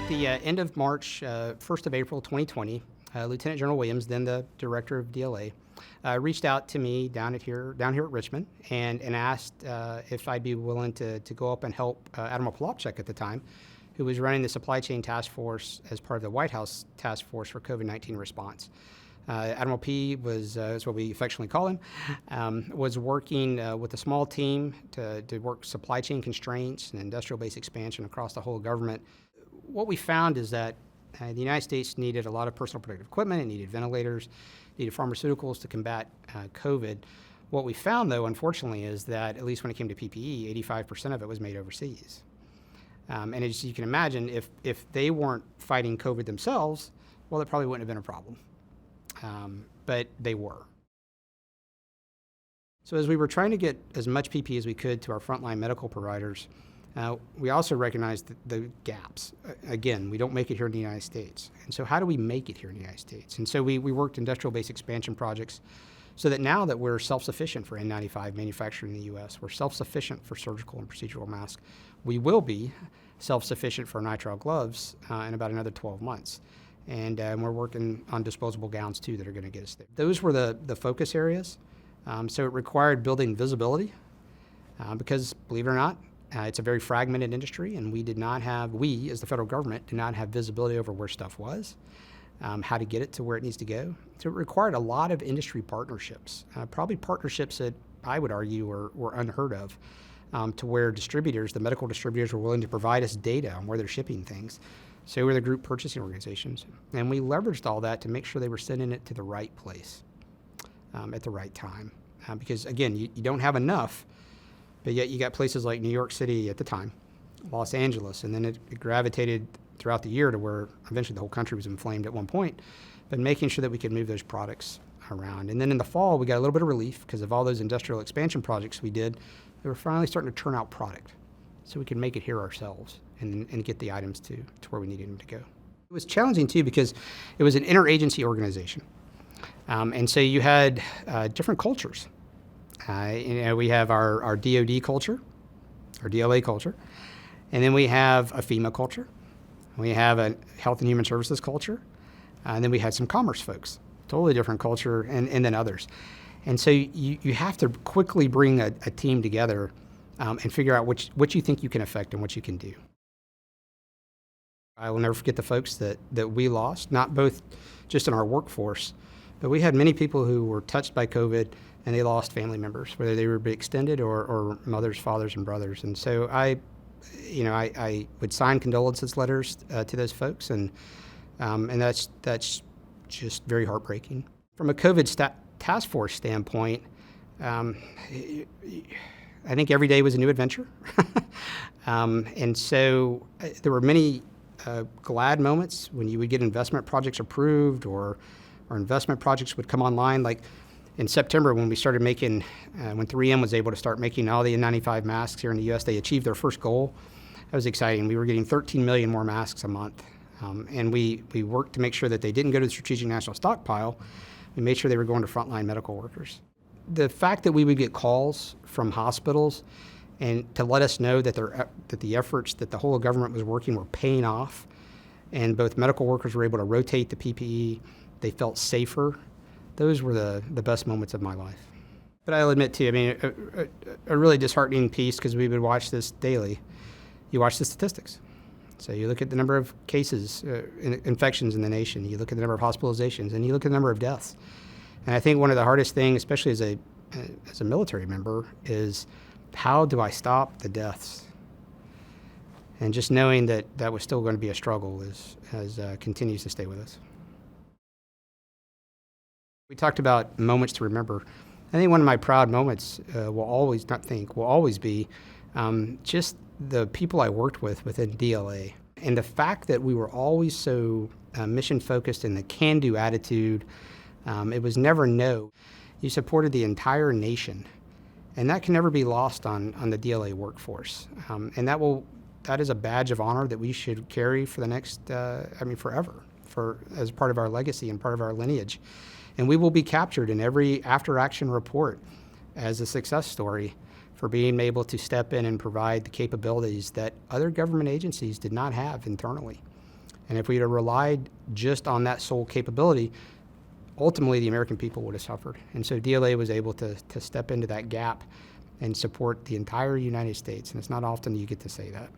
the end of March, 1st of April 2020, Lieutenant General Williams, then the director of DLA, reached out to me down here at Richmond and asked if I'd be willing to go up and help Admiral Polopchek at the time, who was running the supply chain task force as part of the White House task force for COVID-19 response. Admiral P was, is what we affectionately call him, was working with a small team to work supply chain constraints and industrial base expansion across the whole government. What we found is that the United States needed a lot of personal protective equipment, it needed ventilators, needed pharmaceuticals to combat COVID. What we found, though, unfortunately, is that at least when it came to PPE, 85% of it was made overseas. And as you can imagine, if they weren't fighting COVID themselves, well, it probably wouldn't have been a problem. But they were. So as we were trying to get as much PPE as we could to our frontline medical providers, we also recognized the gaps. Again, we don't make it here in the United States. And so how do we make it here in the United States? And so we worked industrial base expansion projects so that now that we're self-sufficient for N95 manufactured in the U.S., we're self-sufficient for surgical and procedural masks. We will be self-sufficient for nitrile gloves in about another 12 months. And we're working on disposable gowns, too, that are going to get us there. Those were the focus areas. So it required building visibility because, believe it or not, it's a very fragmented industry, and we, as the federal government, did not have visibility over where stuff was, how to get it to where it needs to go. So it required a lot of industry partnerships, probably partnerships that I would argue were unheard of, to where distributors, the medical distributors, were willing to provide us data on where they're shipping things. So were the group purchasing organizations. And we leveraged all that to make sure they were sending it to the right place at the right time. Because, again, you don't have enough, but yet you got places like New York City at the time, Los Angeles, and then it gravitated throughout the year to where eventually the whole country was inflamed at one point, but making sure that we could move those products around. And then in the fall, we got a little bit of relief because of all those industrial expansion projects we did. They were finally starting to turn out product so we could make it here ourselves and get the items to where we needed them to go. It was challenging, too, because it was an interagency organization. And so you had different cultures. We have our DoD culture, our DLA culture, and then we have a FEMA culture. We have a Health and Human Services culture, and then we had some commerce folks, totally different culture, and then others. And so you have to quickly bring a team together and figure out what you think you can affect and what you can do. I will never forget the folks that we lost, not both just in our workforce, but we had many people who were touched by COVID and they lost family members, whether they were extended or mothers, fathers, and brothers. And so I would sign condolences letters to those folks, and that's just very heartbreaking. From a COVID task force standpoint, I think every day was a new adventure. And so there were many glad moments when you would get investment projects approved or investment projects would come online. Like in September when we started making, when 3M was able to start making all the N95 masks here in the U.S., they achieved their first goal. That was exciting. We were getting 13 million more masks a month. And we worked to make sure that they didn't go to the Strategic National Stockpile. We made sure they were going to frontline medical workers. The fact that we would get calls from hospitals and to let us know that the efforts that the whole government was working were paying off, and both medical workers were able to rotate the PPE, they felt safer, those were the best moments of my life. But I'll admit too, I mean, a really disheartening piece, because we would watch this daily. You watch the statistics. So you look at the number of cases, infections in the nation, you look at the number of hospitalizations, and you look at the number of deaths. And I think one of the hardest things, especially as a military member, is how do I stop the deaths? And just knowing that was still going to be a struggle continues to stay with us. We talked about moments to remember. I think one of my proud moments will always be just the people I worked with within DLA. And the fact that we were always so mission-focused in the can-do attitude, it was never no. You supported the entire nation. And that can never be lost on the DLA workforce. And that is a badge of honor that we should carry for the next, forever, as part of our legacy and part of our lineage. And we will be captured in every after-action report as a success story for being able to step in and provide the capabilities that other government agencies did not have internally. And if we had relied just on that sole capability, ultimately the American people would have suffered. And so DLA was able to step into that gap and support the entire United States. And it's not often you get to say that.